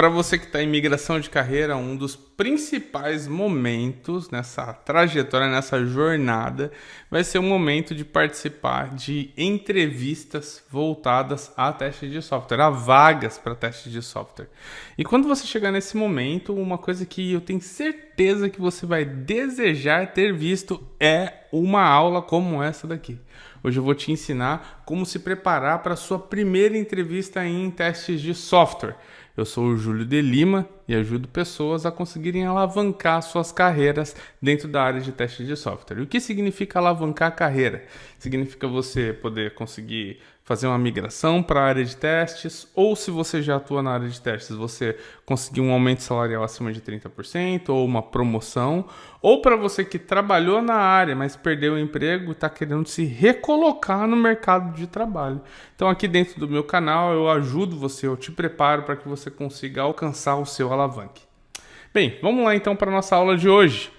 Para você que está em migração de carreira, um dos principais momentos nessa trajetória, nessa jornada, vai ser o momento de participar de entrevistas voltadas a testes de software, a vagas para testes de software. E quando você chegar nesse momento, uma coisa que eu tenho certeza que você vai desejar ter visto é uma aula como essa daqui. Hoje eu vou te ensinar como se preparar para a sua primeira entrevista em testes de software. Eu sou o Júlio de Lima e ajudo pessoas a conseguirem alavancar suas carreiras dentro da área de testes de software. E o que significa alavancar a carreira? Significa você poder conseguir fazer uma migração para a área de testes, ou se você já atua na área de testes, você conseguir um aumento salarial acima de 30%, ou uma promoção, ou para você que trabalhou na área, mas perdeu o emprego e está querendo se recolocar no mercado de trabalho. Então aqui dentro do meu canal eu ajudo você, eu te preparo para que você consiga alcançar o seu alavanque. Bem, vamos lá então para a nossa aula de hoje.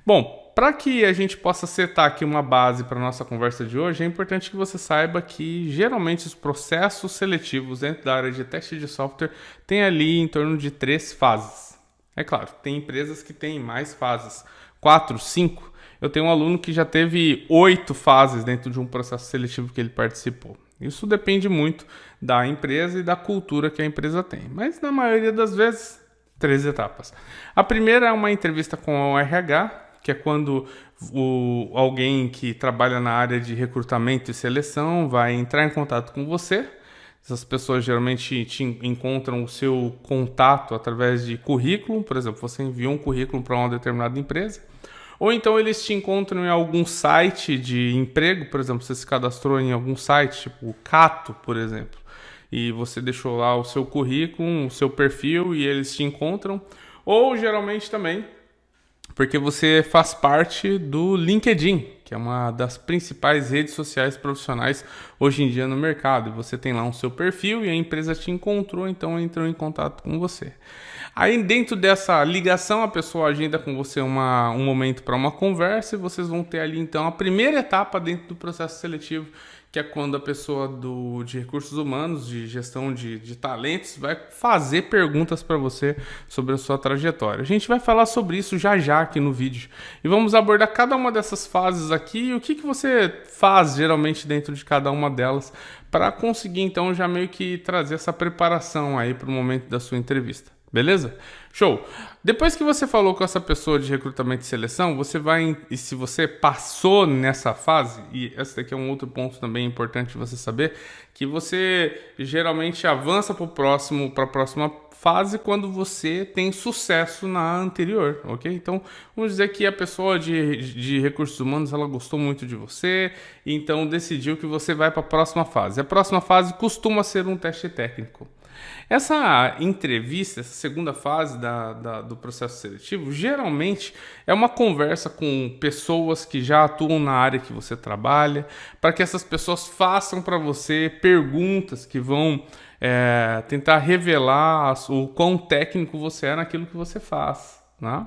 Bom, para que a gente possa setar aqui uma base para a nossa conversa de hoje, é importante que você saiba que geralmente os processos seletivos dentro da área de teste de software têm ali em torno de 3 fases. É claro, tem empresas que têm mais fases, 4, 5. Eu tenho um aluno que já teve 8 fases dentro de um processo seletivo que ele participou. Isso depende muito da empresa e da cultura que a empresa tem, mas na maioria das vezes, 3 etapas. A primeira é uma entrevista com o RH, que é quando alguém que trabalha na área de recrutamento e seleção vai entrar em contato com você. Essas pessoas geralmente encontram o seu contato através de currículo. Por exemplo, você enviou um currículo para uma determinada empresa. Ou então eles te encontram em algum site de emprego. Por exemplo, você se cadastrou em algum site, tipo o Cato, por exemplo. E você deixou lá o seu currículo, o seu perfil e eles te encontram. Ou geralmente também porque você faz parte do LinkedIn, que é uma das principais redes sociais profissionais hoje em dia no mercado. E você tem lá um seu perfil e a empresa te encontrou, então entrou em contato com você. Aí dentro dessa ligação, a pessoa agenda com você um momento para uma conversa e vocês vão ter ali então a primeira etapa dentro do processo seletivo, que é quando a pessoa de recursos humanos, de gestão de talentos, vai fazer perguntas para você sobre a sua trajetória. A gente vai falar sobre isso já aqui no vídeo. E vamos abordar cada uma dessas fases aqui e o que você faz geralmente dentro de cada uma delas para conseguir então já meio que trazer essa preparação aí para o momento da sua entrevista. Beleza? Show! Depois que você falou com essa pessoa de recrutamento e seleção, e se você passou nessa fase, e esse daqui é um outro ponto também importante você saber, que você geralmente avança para a próxima fase quando você tem sucesso na anterior, ok? Então, vamos dizer que a pessoa de recursos humanos, ela gostou muito de você, então decidiu que você vai para a próxima fase. A próxima fase costuma ser um teste técnico. Essa entrevista, essa segunda fase do processo seletivo, geralmente é uma conversa com pessoas que já atuam na área que você trabalha, para que essas pessoas façam para você perguntas que vão tentar revelar o quão técnico você é naquilo que você faz, né?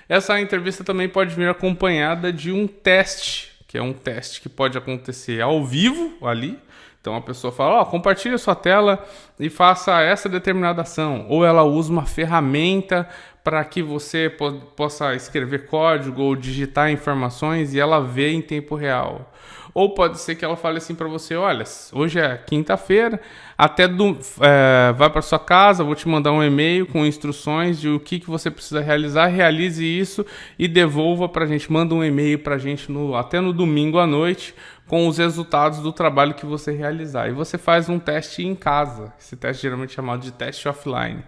Essa entrevista também pode vir acompanhada de um teste, que é um teste que pode acontecer ao vivo ali. Então a pessoa fala, compartilhe a sua tela e faça essa determinada ação. Ou ela usa uma ferramenta para que você possa escrever código ou digitar informações e ela vê em tempo real. Ou pode ser que ela fale assim para você, olha, hoje é quinta-feira, vai para sua casa, vou te mandar um e-mail com instruções de o que você precisa realizar, realize isso e devolva para a gente, manda um e-mail para a gente até no domingo à noite, com os resultados do trabalho que você realizar. E você faz um teste em casa. Esse teste geralmente é chamado de teste offline.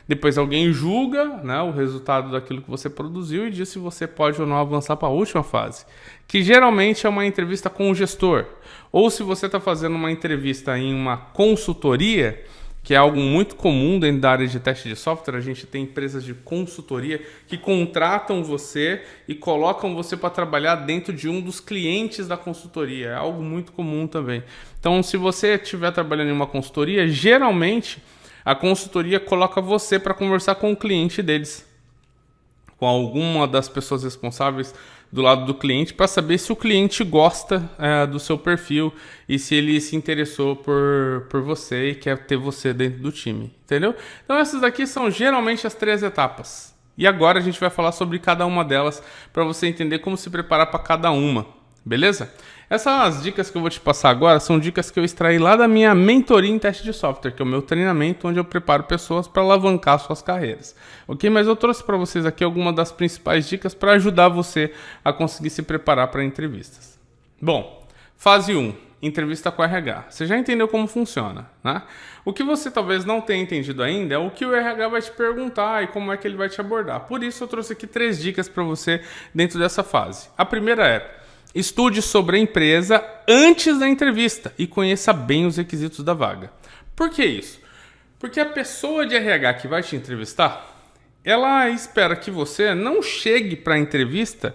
Depois alguém julga, né, o resultado daquilo que você produziu e diz se você pode ou não avançar para a última fase, que geralmente é uma entrevista com o gestor. Ou se você está fazendo uma entrevista em uma consultoria, que é algo muito comum dentro da área de teste de software. A gente tem empresas de consultoria que contratam você e colocam você para trabalhar dentro de um dos clientes da consultoria. É algo muito comum também. Então, se você estiver trabalhando em uma consultoria, geralmente a consultoria coloca você para conversar com o cliente deles. com alguma das pessoas responsáveis do lado do cliente para saber se o cliente gosta do seu perfil e se ele se interessou por você e quer ter você dentro do time, entendeu? Então essas daqui são geralmente as 3 etapas. E agora a gente vai falar sobre cada uma delas para você entender como se preparar para cada uma, beleza? Essas dicas que eu vou te passar agora são dicas que eu extraí lá da minha mentoria em teste de software, que é o meu treinamento onde eu preparo pessoas para alavancar suas carreiras. Ok? Mas eu trouxe para vocês aqui algumas das principais dicas para ajudar você a conseguir se preparar para entrevistas. Bom, fase 1, entrevista com o RH. Você já entendeu como funciona, né? O que você talvez não tenha entendido ainda é o que o RH vai te perguntar e como é que ele vai te abordar. Por isso eu trouxe aqui 3 dicas para você dentro dessa fase. A primeira é: estude sobre a empresa antes da entrevista e conheça bem os requisitos da vaga. Por que isso? Porque a pessoa de RH que vai te entrevistar, ela espera que você não chegue para a entrevista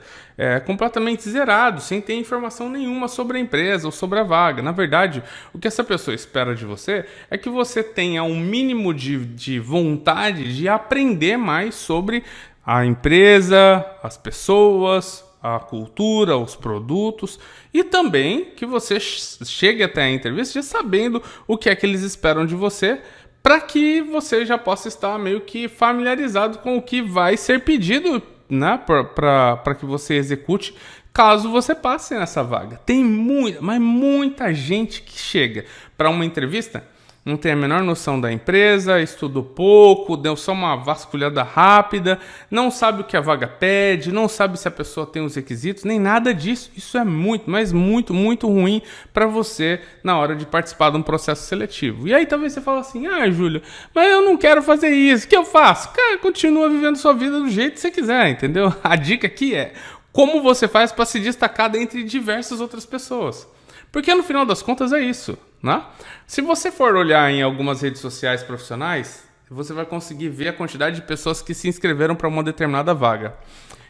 completamente zerado, sem ter informação nenhuma sobre a empresa ou sobre a vaga. Na verdade, o que essa pessoa espera de você é que você tenha um mínimo de vontade de aprender mais sobre a empresa, as pessoas, a cultura, os produtos, e também que você chegue até a entrevista já sabendo o que é que eles esperam de você, para que você já possa estar meio que familiarizado com o que vai ser pedido, né, para que você execute caso você passe nessa vaga. Tem muita gente que chega para uma entrevista, não tem a menor noção da empresa, estudou pouco, deu só uma vasculhada rápida, não sabe o que a vaga pede, não sabe se a pessoa tem os requisitos, nem nada disso. Isso é muito, mas muito, muito ruim para você na hora de participar de um processo seletivo. E aí talvez você fale assim: ah, Júlio, mas eu não quero fazer isso, o que eu faço? Cara, continua vivendo sua vida do jeito que você quiser, entendeu? A dica aqui é como você faz para se destacar dentre diversas outras pessoas. Porque no final das contas é isso, né? Se você for olhar em algumas redes sociais profissionais, você vai conseguir ver a quantidade de pessoas que se inscreveram para uma determinada vaga.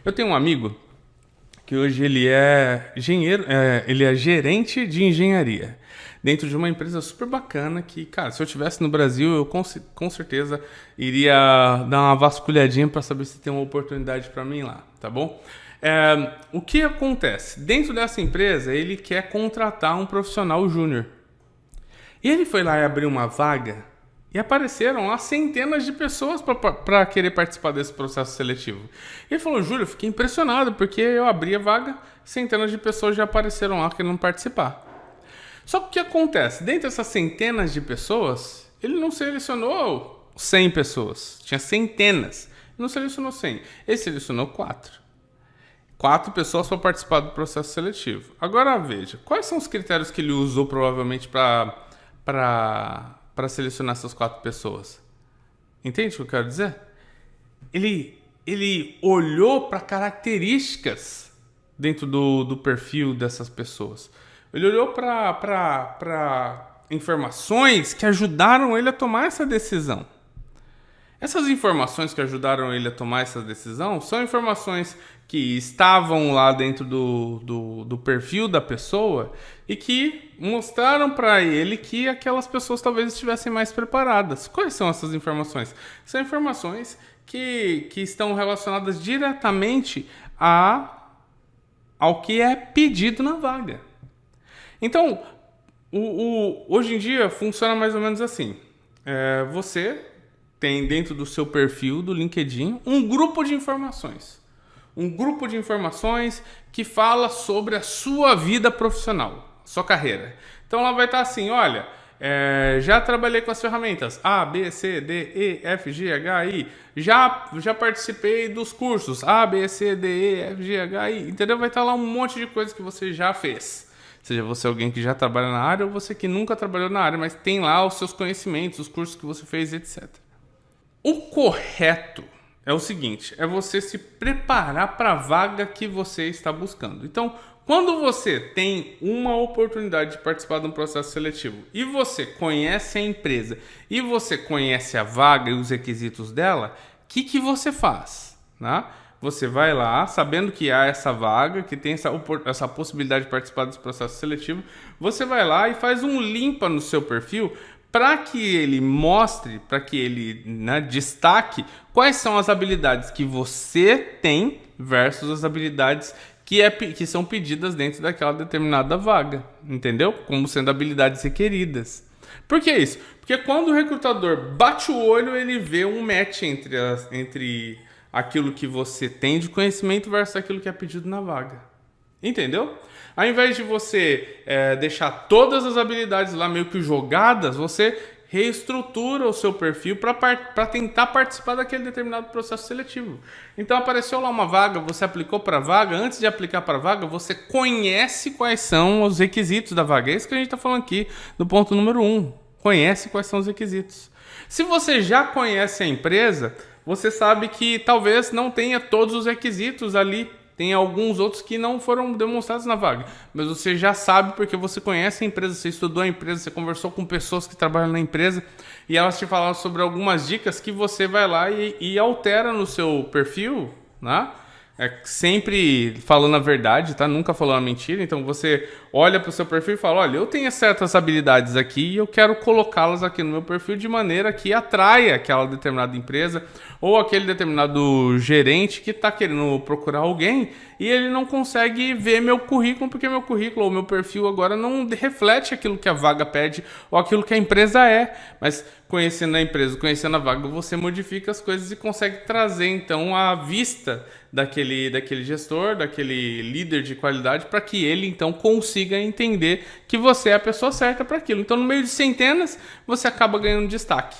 Eu tenho um amigo que hoje ele é engenheiro, ele é gerente de engenharia dentro de uma empresa super bacana que, cara, se eu estivesse no Brasil, eu com certeza iria dar uma vasculhadinha para saber se tem uma oportunidade para mim lá, tá bom? O que acontece? Dentro dessa empresa, ele quer contratar um profissional júnior. E ele foi lá e abriu uma vaga e apareceram lá centenas de pessoas para querer participar desse processo seletivo. Ele falou: Júlio, eu fiquei impressionado porque eu abri a vaga, centenas de pessoas já apareceram lá querendo participar. Só que o que acontece? Dentro dessas centenas de pessoas, ele não selecionou 100 pessoas. Tinha centenas. Ele não selecionou 100. Ele selecionou 4. 4 pessoas para participar do processo seletivo. Agora veja, quais são os critérios que ele usou provavelmente para selecionar essas 4 pessoas? Entende o que eu quero dizer? Ele olhou para características dentro do perfil dessas pessoas. Ele olhou para informações que ajudaram ele a tomar essa decisão. Essas informações que ajudaram ele a tomar essa decisão são informações que estavam lá dentro do perfil da pessoa e que mostraram para ele que aquelas pessoas talvez estivessem mais preparadas. Quais são essas informações? São informações que estão relacionadas diretamente ao que é pedido na vaga. Então, hoje em dia funciona mais ou menos assim. Você tem dentro do seu perfil do LinkedIn um grupo de informações. Um grupo de informações que fala sobre a sua vida profissional, sua carreira. Então lá vai estar assim: olha, já trabalhei com as ferramentas A, B, C, D, E, F, G, H, I. Já participei dos cursos A, B, C, D, E, F, G, H, I. Entendeu? Vai estar lá um monte de coisas que você já fez. Seja você alguém que já trabalha na área ou você que nunca trabalhou na área, mas tem lá os seus conhecimentos, os cursos que você fez, etc. O correto é o seguinte: é você se preparar para a vaga que você está buscando. Então, quando você tem uma oportunidade de participar de um processo seletivo e você conhece a empresa e você conhece a vaga e os requisitos dela, o que você faz? Né? Você vai lá, sabendo que há essa vaga, que tem essa possibilidade de participar desse processo seletivo, você vai lá e faz um limpa no seu perfil para que ele mostre, para que ele, né, destaque quais são as habilidades que você tem versus as habilidades que são pedidas dentro daquela determinada vaga, entendeu? Como sendo habilidades requeridas. Por que isso? Porque quando o recrutador bate o olho, ele vê um match entre aquilo que você tem de conhecimento versus aquilo que é pedido na vaga. Entendeu? Ao invés de você deixar todas as habilidades lá meio que jogadas, você reestrutura o seu perfil para tentar participar daquele determinado processo seletivo. Então apareceu lá uma vaga, você aplicou para a vaga, antes de aplicar para a vaga, você conhece quais são os requisitos da vaga. É isso que a gente está falando aqui no ponto número 1. Conhece quais são os requisitos. Se você já conhece a empresa, você sabe que talvez não tenha todos os requisitos ali. Tem alguns outros que não foram demonstrados na vaga, mas você já sabe porque você conhece a empresa, você estudou a empresa, você conversou com pessoas que trabalham na empresa e elas te falaram sobre algumas dicas que você vai lá e altera no seu perfil, né? Sempre falando a verdade, tá? Nunca falando a mentira. Então você olha para o seu perfil e fala: olha, eu tenho certas habilidades aqui e eu quero colocá-las aqui no meu perfil de maneira que atraia aquela determinada empresa ou aquele determinado gerente que está querendo procurar alguém e ele não consegue ver meu currículo porque meu currículo ou meu perfil agora não reflete aquilo que a vaga pede ou aquilo que a empresa é. Mas conhecendo a empresa, conhecendo a vaga, você modifica as coisas e consegue trazer então a vista daquele gestor, daquele líder de qualidade, para que ele então consiga entender que você é a pessoa certa para aquilo. Então, no meio de centenas, você acaba ganhando destaque.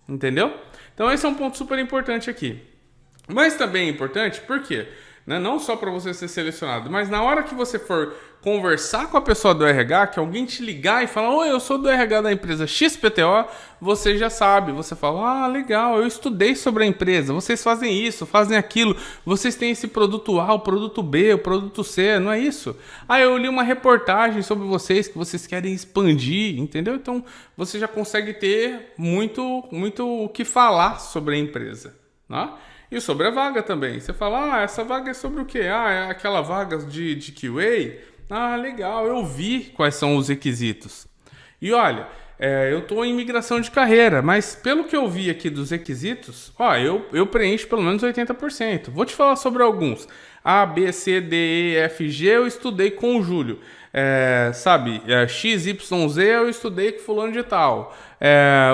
Entendeu? Então, esse é um ponto super importante aqui. Mas também é importante, por quê? Não só para você ser selecionado, mas na hora que você for conversar com a pessoa do RH, que alguém te ligar e falar: oi, eu sou do RH da empresa XPTO, você já sabe, você fala: ah, legal, eu estudei sobre a empresa, vocês fazem isso, fazem aquilo, vocês têm esse produto A, o produto B, o produto C, não é isso? Ah, eu li uma reportagem sobre vocês que vocês querem expandir, entendeu? Então, você já consegue ter muito o que falar sobre a empresa, né? E sobre a vaga também. Você fala: ah, essa vaga é sobre o quê? Ah, é aquela vaga de QA? Ah, legal, eu vi quais são os requisitos. E olha, eu estou em migração de carreira, mas pelo que eu vi aqui dos requisitos, eu preencho pelo menos 80%. Vou te falar sobre alguns. A, B, C, D, E, F, G eu estudei com o Júlio. X, Y, Z eu estudei com fulano de tal.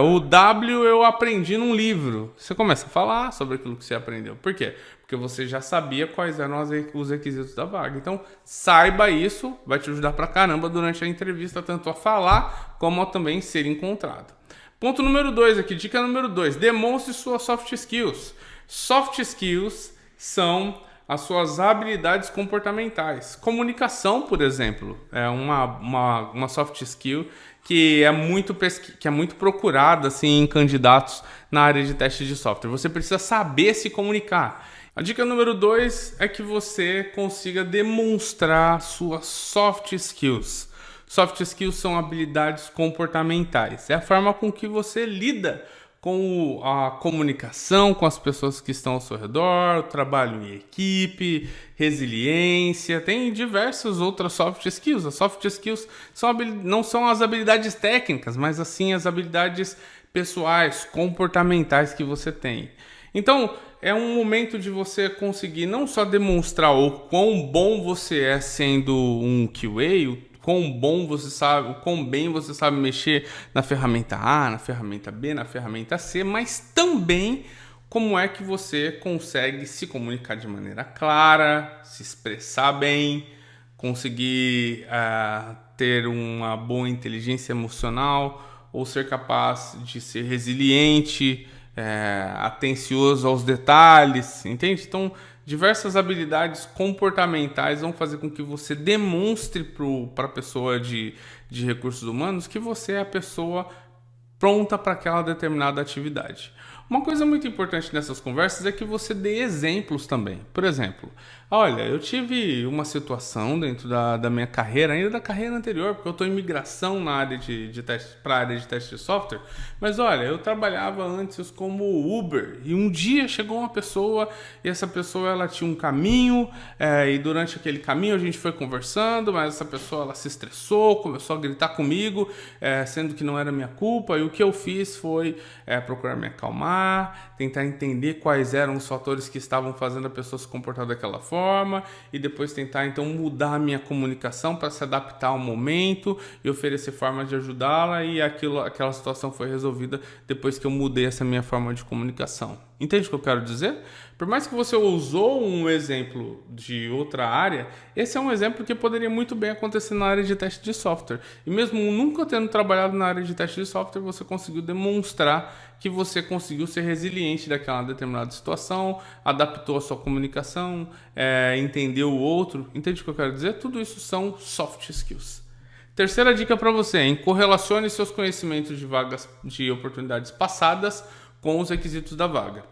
O W eu aprendi num livro. Você começa a falar sobre aquilo que você aprendeu. Por quê? Porque você já sabia quais eram os requisitos da vaga. Então, saiba isso, vai te ajudar pra caramba durante a entrevista, tanto a falar como a também ser encontrado. Ponto número 2 aqui, dica número 2. Demonstre suas soft skills. Soft skills são as suas habilidades comportamentais. Comunicação, por exemplo, é uma soft skill que é muito procurada assim, em candidatos na área de teste de software. Você precisa saber se comunicar. A dica número 2 é que você consiga demonstrar suas soft skills. Soft skills são habilidades comportamentais. É a forma com que você lida com a comunicação com as pessoas que estão ao seu redor, o trabalho em equipe, resiliência, tem diversas outras soft skills. As soft skills não são as habilidades técnicas, mas assim as habilidades pessoais, comportamentais que você tem. Então, é um momento de você conseguir não só demonstrar o quão bom você é sendo um QA, quão bem você sabe mexer na ferramenta A, na ferramenta B, na ferramenta C, mas também como é que você consegue se comunicar de maneira clara, se expressar bem, conseguir ter uma boa inteligência emocional ou ser capaz de ser resiliente, atencioso aos detalhes, entende? Então, diversas habilidades comportamentais vão fazer com que você demonstre para a pessoa de recursos humanos que você é a pessoa pronta para aquela determinada atividade. Uma coisa muito importante nessas conversas é que você dê exemplos também. Por exemplo, olha, eu tive uma situação dentro da minha carreira, ainda da carreira anterior, porque eu estou em migração na área de teste, para a área de teste de software, mas olha, eu trabalhava antes como Uber e um dia chegou uma pessoa e essa pessoa ela tinha um caminho e durante aquele caminho a gente foi conversando, mas essa pessoa ela se estressou, começou a gritar comigo, sendo que não era minha culpa, e o que eu fiz foi procurar me acalmar, tentar entender quais eram os fatores que estavam fazendo a pessoa se comportar daquela forma e depois tentar então mudar a minha comunicação para se adaptar ao momento e oferecer formas de ajudá-la, e aquela situação foi resolvida depois que eu mudei essa minha forma de comunicação. Entende o que eu quero dizer? Por mais que você usou um exemplo de outra área, esse é um exemplo que poderia muito bem acontecer na área de teste de software. E mesmo nunca tendo trabalhado na área de teste de software, você conseguiu demonstrar que você conseguiu ser resiliente daquela determinada situação, adaptou a sua comunicação, entendeu o outro. Entende o que eu quero dizer? Tudo isso são soft skills. Terceira dica para você, hein? Correlacione seus conhecimentos de vagas de oportunidades passadas com os requisitos da vaga.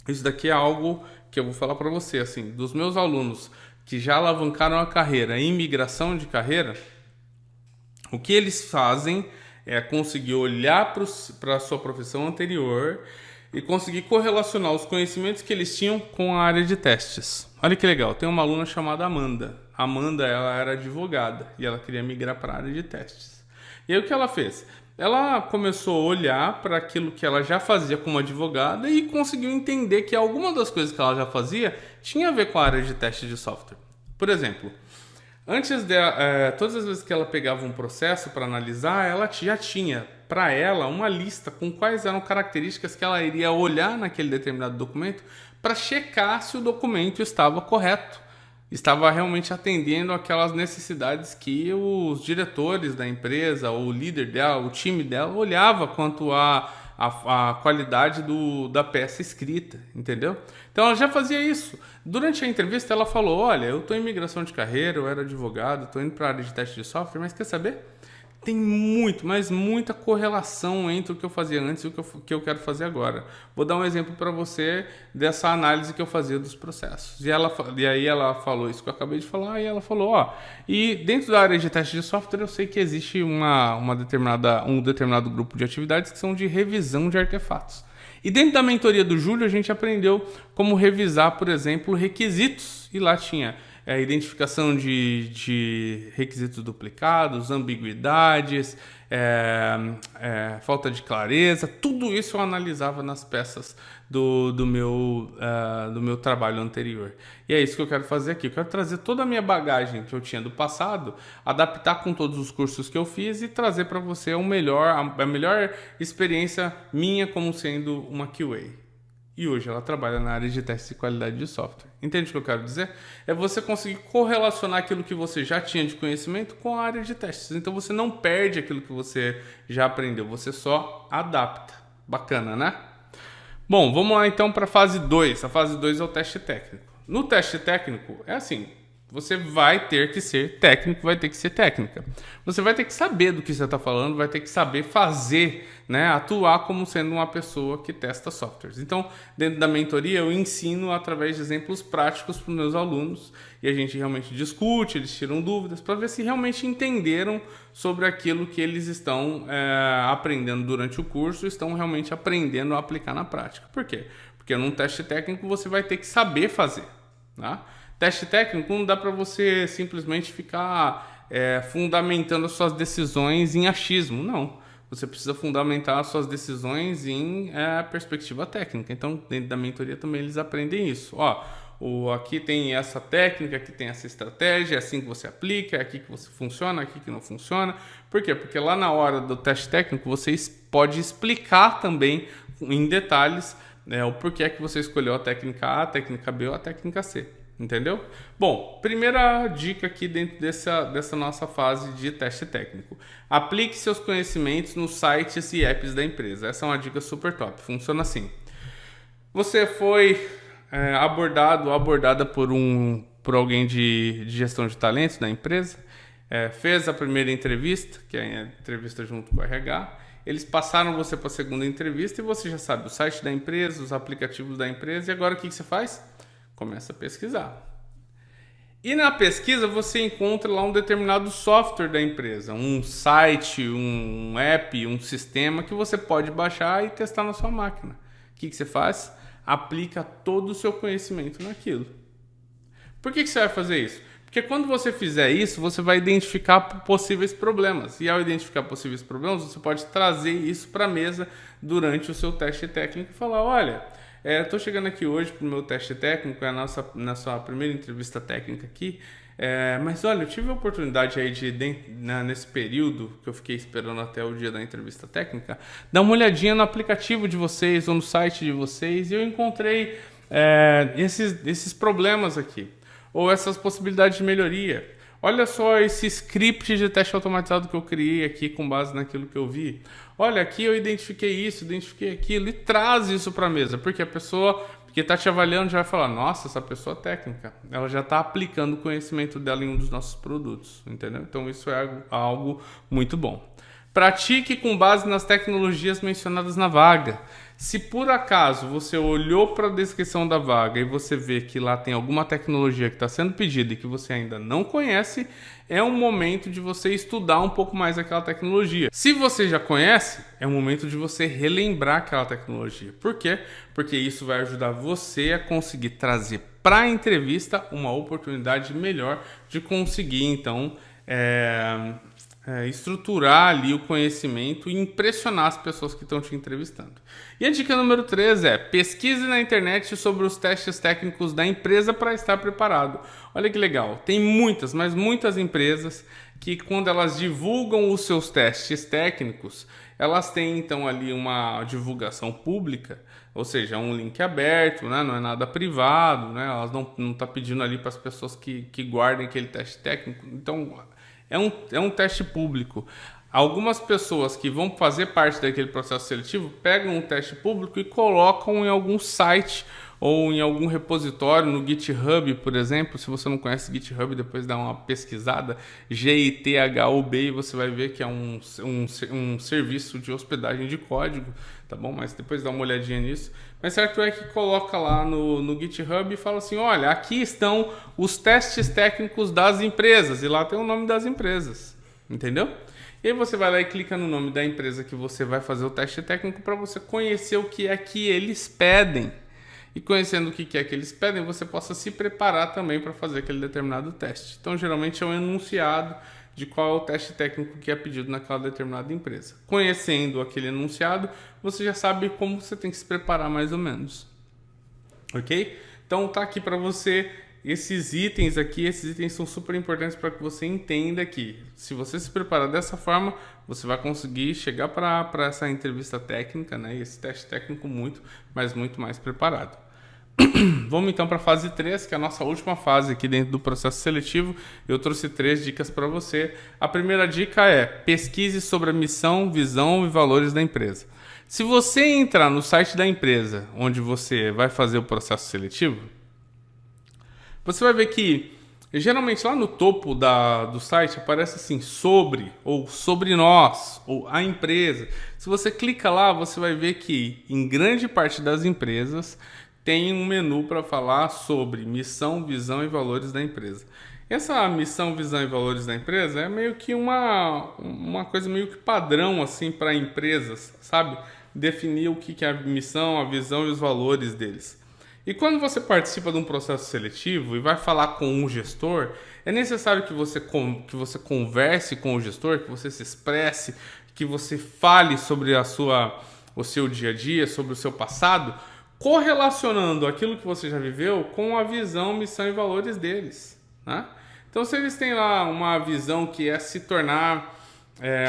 Isso daqui é algo que eu vou falar para você, assim, dos meus alunos que já alavancaram a carreira em migração de carreira, o que eles fazem é conseguir olhar para a sua profissão anterior e conseguir correlacionar os conhecimentos que eles tinham com a área de testes. Olha que legal, tem uma aluna chamada Amanda. A Amanda, ela era advogada e ela queria migrar para a área de testes. E aí o que ela fez? Ela começou a olhar para aquilo que ela já fazia como advogada e conseguiu entender que alguma das coisas que ela já fazia tinha a ver com a área de teste de software. Por exemplo, antes todas as vezes que ela pegava um processo para analisar, ela já tinha para ela uma lista com quais eram características que ela iria olhar naquele determinado documento para checar se o documento estava correto, estava realmente atendendo aquelas necessidades que os diretores da empresa, o líder dela, o time dela olhava quanto a qualidade da peça escrita, entendeu? Então ela já fazia isso. Durante a entrevista ela falou, olha, eu estou em migração de carreira, eu era advogado, estou indo para a área de teste de software, mas quer saber? Tem muita correlação entre o que eu fazia antes e o que eu quero fazer agora. Vou dar um exemplo para você dessa análise que eu fazia dos processos. E aí ela falou isso que eu acabei de falar, e ela falou, e dentro da área de teste de software eu sei que existe um determinado grupo de atividades que são de revisão de artefatos. E dentro da mentoria do Júlio a gente aprendeu como revisar, por exemplo, requisitos. E lá tinha identificação de requisitos duplicados, ambiguidades, falta de clareza, tudo isso eu analisava nas peças do meu trabalho anterior. E é isso que eu quero fazer aqui. Eu quero trazer toda a minha bagagem que eu tinha do passado, adaptar com todos os cursos que eu fiz e trazer para você a melhor experiência minha como sendo uma QA. E hoje ela trabalha na área de teste de qualidade de software. Entende o que eu quero dizer? É você conseguir correlacionar aquilo que você já tinha de conhecimento com a área de testes. Então você não perde aquilo que você já aprendeu, você só adapta. Bacana, né? Bom, vamos lá então para a fase 2. A fase 2 é o teste técnico. No teste técnico é assim, você vai ter que ser técnico, vai ter que ser técnica. Você vai ter que saber do que você está falando, vai ter que saber fazer, atuar como sendo uma pessoa que testa softwares. Então, dentro da mentoria, eu ensino através de exemplos práticos para os meus alunos e a gente realmente discute, eles tiram dúvidas para ver se realmente entenderam sobre aquilo que eles estão aprendendo durante o curso, estão realmente aprendendo a aplicar na prática. Por quê? Porque num teste técnico você vai ter que saber fazer, tá? Teste técnico não dá para você simplesmente ficar fundamentando as suas decisões em achismo, não. Você precisa fundamentar as suas decisões em perspectiva técnica. Então, dentro da mentoria também eles aprendem isso. Aqui tem essa técnica, aqui tem essa estratégia, é assim que você aplica, é aqui que você funciona, aqui que não funciona. Por quê? Porque lá na hora do teste técnico você pode explicar também em detalhes o porquê que você escolheu a técnica A, a técnica B ou a técnica C. Entendeu? Bom, primeira dica aqui dentro dessa nossa fase de teste técnico. Aplique seus conhecimentos nos sites e apps da empresa. Essa é uma dica super top. Funciona assim. Você foi abordada por alguém de gestão de talentos da empresa, fez a primeira entrevista, que é a entrevista junto com o RH, eles passaram você para a segunda entrevista e você já sabe o site da empresa, os aplicativos da empresa, e agora o que você faz? Começa a pesquisar. E na pesquisa você encontra lá um determinado software da empresa, um site, um app, um sistema que você pode baixar e testar na sua máquina. O que você faz? Aplica todo o seu conhecimento naquilo. Por que você vai fazer isso? Porque quando você fizer isso, você vai identificar possíveis problemas. E ao identificar possíveis problemas, você pode trazer isso para a mesa durante o seu teste técnico e falar, olha, estou chegando aqui hoje para o meu teste técnico, é a nossa primeira entrevista técnica aqui, mas olha, eu tive a oportunidade aí nesse período que eu fiquei esperando até o dia da entrevista técnica, dar uma olhadinha no aplicativo de vocês ou no site de vocês e eu encontrei esses problemas aqui, ou essas possibilidades de melhoria. Olha só esse script de teste automatizado que eu criei aqui com base naquilo que eu vi. Olha, aqui eu identifiquei isso, identifiquei aquilo e traz isso para a mesa, porque a pessoa que está te avaliando já vai falar, nossa, essa pessoa é técnica, ela já está aplicando o conhecimento dela em um dos nossos produtos, entendeu? Então isso é algo muito bom. Pratique com base nas tecnologias mencionadas na vaga. Se por acaso você olhou para a descrição da vaga e você vê que lá tem alguma tecnologia que está sendo pedida e que você ainda não conhece, é um momento de você estudar um pouco mais aquela tecnologia. Se você já conhece, é um momento de você relembrar aquela tecnologia. Por quê? Porque isso vai ajudar você a conseguir trazer para a entrevista uma oportunidade melhor de conseguir, então, estruturar ali o conhecimento e impressionar as pessoas que estão te entrevistando. E a dica número 3 é: pesquise na internet sobre os testes técnicos da empresa para estar preparado. Olha que legal, tem muitas, mas muitas empresas que quando elas divulgam os seus testes técnicos, elas têm então ali uma divulgação pública, ou seja, um link aberto, né? Não é nada privado, né? Elas não estão pedindo ali para as pessoas que guardem aquele teste técnico. Então, é um teste público. Algumas pessoas que vão fazer parte daquele processo seletivo pegam um teste público e colocam em algum site ou em algum repositório, no GitHub, por exemplo. Se você não conhece GitHub, depois dá uma pesquisada, GitHub, e você vai ver que é um serviço de hospedagem de código, tá bom? Mas depois dá uma olhadinha nisso. Mas certo é que coloca lá no GitHub e fala assim, olha, aqui estão os testes técnicos das empresas, e lá tem o nome das empresas, entendeu? E aí você vai lá e clica no nome da empresa que você vai fazer o teste técnico para você conhecer o que é que eles pedem. E conhecendo o que é que eles pedem, você possa se preparar também para fazer aquele determinado teste. Então, geralmente é um enunciado de qual é o teste técnico que é pedido naquela determinada empresa. Conhecendo aquele enunciado, você já sabe como você tem que se preparar mais ou menos. Ok? Então, tá aqui para você esses itens aqui. Esses itens são super importantes para que você entenda que se você se preparar dessa forma, você vai conseguir chegar para essa entrevista técnica, né? E esse teste técnico muito mais preparado. Vamos então para a fase 3, que é a nossa última fase aqui dentro do processo seletivo. Eu trouxe 3 dicas para você. A primeira dica é: pesquise sobre a missão, visão e valores da empresa. Se você entrar no site da empresa onde você vai fazer o processo seletivo, você vai ver que geralmente lá no topo do site aparece assim, sobre, ou sobre nós, ou a empresa. Se você clica lá, você vai ver que em grande parte das empresas tem um menu para falar sobre missão, visão e valores da empresa. Essa missão, visão e valores da empresa é meio que uma coisa meio que padrão assim para empresas, sabe? Definir o que é a missão, a visão e os valores deles. E quando você participa de um processo seletivo e vai falar com um gestor, é necessário que você converse com o gestor, que você se expresse, que você fale sobre o seu dia a dia, sobre o seu passado, correlacionando aquilo que você já viveu com a visão, missão e valores deles, né? Então, se eles têm lá uma visão que é se tornar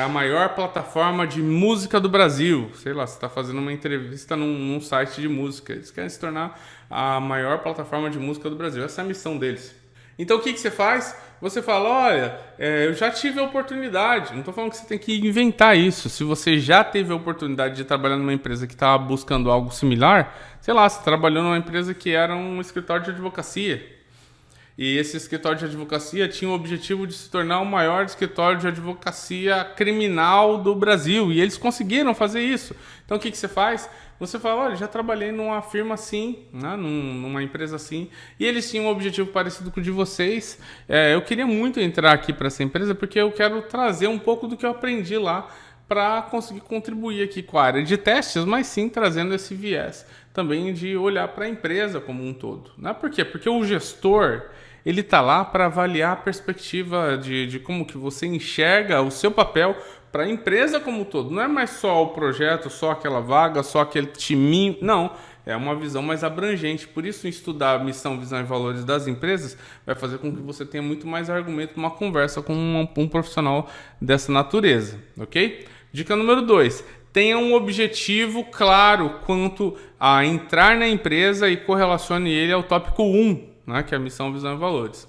a maior plataforma de música do Brasil, sei lá, você está fazendo uma entrevista num site de música, eles querem se tornar a maior plataforma de música do Brasil, essa é a missão deles. Então, o que você faz? Você fala, olha, eu já tive a oportunidade, não estou falando que você tem que inventar isso. Se você já teve a oportunidade de trabalhar numa empresa que estava buscando algo similar, sei lá, você trabalhou numa empresa que era um escritório de advocacia. E esse escritório de advocacia tinha o objetivo de se tornar o maior escritório de advocacia criminal do Brasil. E eles conseguiram fazer isso. Então o que você faz? Você fala, olha, já trabalhei numa firma assim, né, numa empresa assim, e eles tinham um objetivo parecido com o de vocês. Eu queria muito entrar aqui para essa empresa porque eu quero trazer um pouco do que eu aprendi lá para conseguir contribuir aqui com a área de testes, mas sim trazendo esse viés também de olhar para a empresa como um todo. Né? Por quê? Porque o gestor, ele está lá para avaliar a perspectiva de como que você enxerga o seu papel para a empresa como um todo. Não é mais só o projeto, só aquela vaga, só aquele timinho. Não, é uma visão mais abrangente. Por isso, estudar a missão, visão e valores das empresas vai fazer com que você tenha muito mais argumento numa conversa com um profissional dessa natureza, ok? Dica número 2. Tenha um objetivo claro quanto a entrar na empresa e correlacione ele ao tópico 1, né, que é a missão, visão e valores.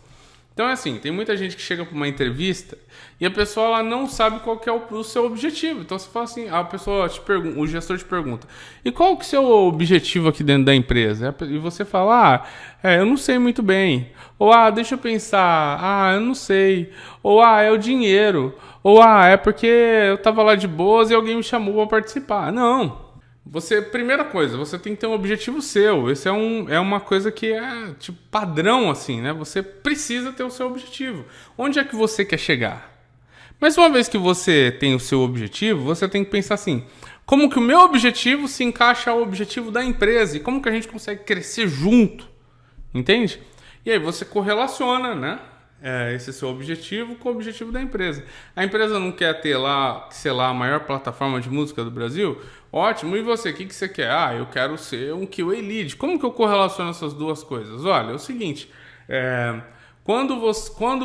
Então é assim, tem muita gente que chega para uma entrevista e a pessoa ela não sabe qual que é o seu objetivo. Então você fala assim, a pessoa te pergunta, o gestor te pergunta, e qual que é o seu objetivo aqui dentro da empresa? E você fala, eu não sei muito bem. Ou, deixa eu pensar, eu não sei. Ou, é o dinheiro. Ou, é porque eu tava lá de boas e alguém me chamou para participar. Não. Primeira coisa, você tem que ter um objetivo seu. Esse é uma coisa que é tipo padrão, assim, né? Você precisa ter o seu objetivo. Onde é que você quer chegar? Mas uma vez que você tem o seu objetivo, você tem que pensar assim, como que o meu objetivo se encaixa ao objetivo da empresa? E como que a gente consegue crescer junto? Entende? E aí você correlaciona, né? Esse seu objetivo com o objetivo da empresa. A empresa não quer ter lá, sei lá, a maior plataforma de música do Brasil? Ótimo, e você? O que você quer? Eu quero ser um QA Lead. Como que eu correlaciono essas duas coisas? Olha, é o seguinte, quando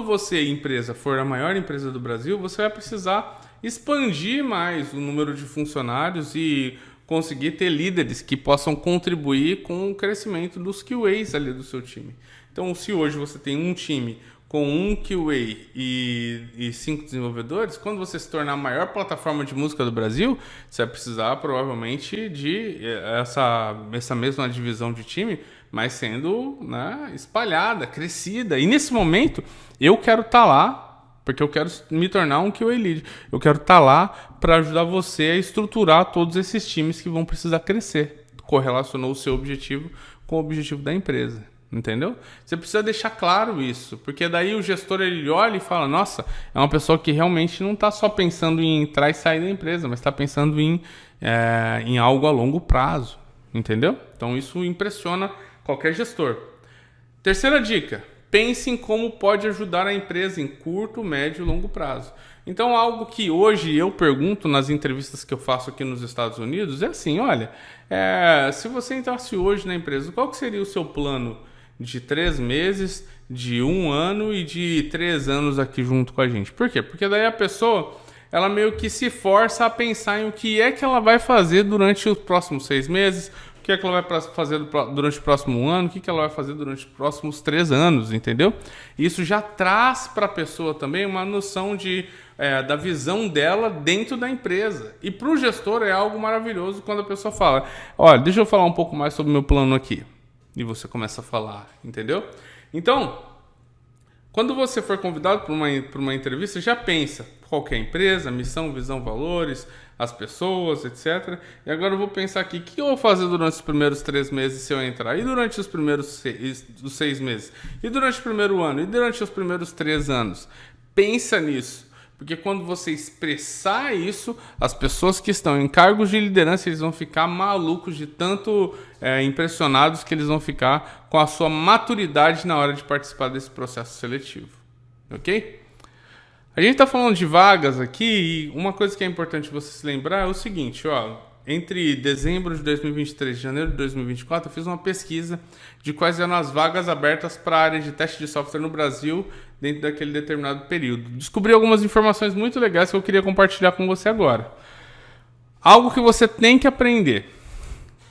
você, empresa, for a maior empresa do Brasil, você vai precisar expandir mais o número de funcionários e conseguir ter líderes que possam contribuir com o crescimento dos QAs ali do seu time. Então, se hoje você tem um time com um QA e 5 desenvolvedores, quando você se tornar a maior plataforma de música do Brasil, você vai precisar provavelmente de essa mesma divisão de time, mas sendo, né, espalhada, crescida. E nesse momento, eu quero estar lá, porque eu quero me tornar um QA Lead. Eu quero estar lá para ajudar você a estruturar todos esses times que vão precisar crescer. Correlacionou o seu objetivo com o objetivo da empresa. Entendeu? Você precisa deixar claro isso, porque daí o gestor ele olha e fala, nossa, é uma pessoa que realmente não está só pensando em entrar e sair da empresa, mas está pensando em algo a longo prazo, entendeu? Então isso impressiona qualquer gestor. Terceira dica, pense em como pode ajudar a empresa em curto, médio e longo prazo. Então algo que hoje eu pergunto nas entrevistas que eu faço aqui nos Estados Unidos é assim, olha, se você entrasse hoje na empresa, qual que seria o seu plano de 3 meses, de 1 ano e de 3 anos aqui junto com a gente? Por quê? Porque daí a pessoa, ela meio que se força a pensar em o que é que ela vai fazer durante os próximos 6 meses, o que é que ela vai fazer durante o próximo ano, o que ela vai fazer durante os próximos 3 anos, entendeu? Isso já traz para a pessoa também uma noção da visão dela dentro da empresa. E para o gestor é algo maravilhoso quando a pessoa fala, olha, deixa eu falar um pouco mais sobre o meu plano aqui. E você começa a falar, entendeu? Então, quando você for convidado para uma entrevista, já pensa qual que é a empresa, missão, visão, valores, as pessoas, etc. E agora eu vou pensar aqui, o que eu vou fazer durante os primeiros 3 meses se eu entrar? E durante os primeiros 6 meses? E durante o primeiro ano? E durante os primeiros 3 anos? Pensa nisso. Porque quando você expressar isso, as pessoas que estão em cargos de liderança, eles vão ficar malucos de tanto impressionados que eles vão ficar com a sua maturidade na hora de participar desse processo seletivo. Ok? A gente está falando de vagas aqui e uma coisa que é importante você se lembrar é o seguinte, entre dezembro de 2023 e janeiro de 2024, eu fiz uma pesquisa de quais eram as vagas abertas para a área de teste de software no Brasil dentro daquele determinado período. Descobri algumas informações muito legais que eu queria compartilhar com você agora. Algo que você tem que aprender.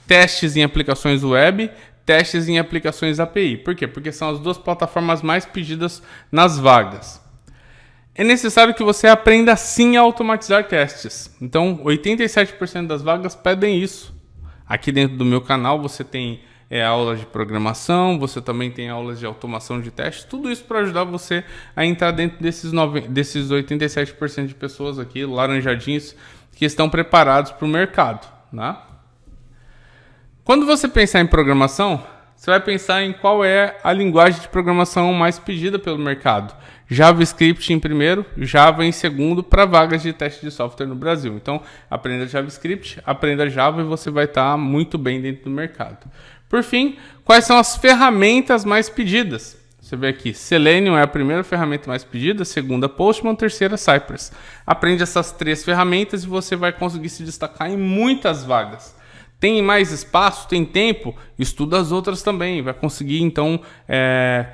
Testes em aplicações web, testes em aplicações API. Por quê? Porque são as 2 plataformas mais pedidas nas vagas. É necessário que você aprenda sim a automatizar testes. Então, 87% das vagas pedem isso. Aqui dentro do meu canal você tem aulas de programação, você também tem aulas de automação de testes, tudo isso para ajudar você a entrar dentro desses 87% de pessoas aqui, laranjadinhos, que estão preparados para o mercado, né? Quando você pensar em programação, você vai pensar em qual é a linguagem de programação mais pedida pelo mercado. JavaScript em primeiro, Java em segundo, para vagas de teste de software no Brasil. Então, aprenda JavaScript, aprenda Java e você vai estar muito bem dentro do mercado. Por fim, quais são as ferramentas mais pedidas? Você vê aqui, Selenium é a primeira ferramenta mais pedida, segunda Postman, terceira Cypress. Aprende essas 3 ferramentas e você vai conseguir se destacar em muitas vagas. Tem mais espaço, tem tempo, estuda as outras também. Vai conseguir, então,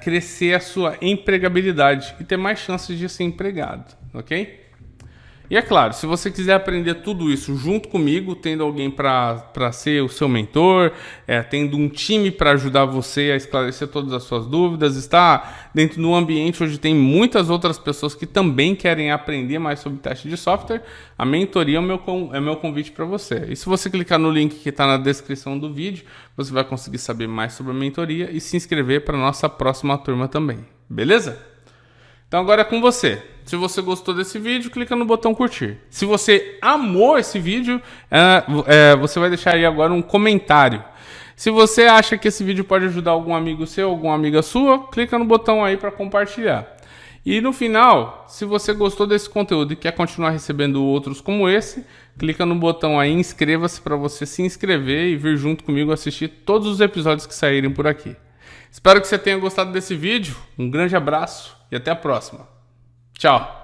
crescer a sua empregabilidade e ter mais chances de ser empregado, ok? E é claro, se você quiser aprender tudo isso junto comigo, tendo alguém para ser o seu mentor, tendo um time para ajudar você a esclarecer todas as suas dúvidas, está dentro de um ambiente onde tem muitas outras pessoas que também querem aprender mais sobre teste de software, a mentoria é meu convite para você. E se você clicar no link que está na descrição do vídeo, você vai conseguir saber mais sobre a mentoria e se inscrever para a nossa próxima turma também. Beleza? Então agora é com você. Se você gostou desse vídeo, clica no botão curtir. Se você amou esse vídeo, você vai deixar aí agora um comentário. Se você acha que esse vídeo pode ajudar algum amigo seu, alguma amiga sua, clica no botão aí para compartilhar. E no final, se você gostou desse conteúdo e quer continuar recebendo outros como esse, clica no botão aí, inscreva-se para você se inscrever e vir junto comigo assistir todos os episódios que saírem por aqui. Espero que você tenha gostado desse vídeo. Um grande abraço e até a próxima. Tchau!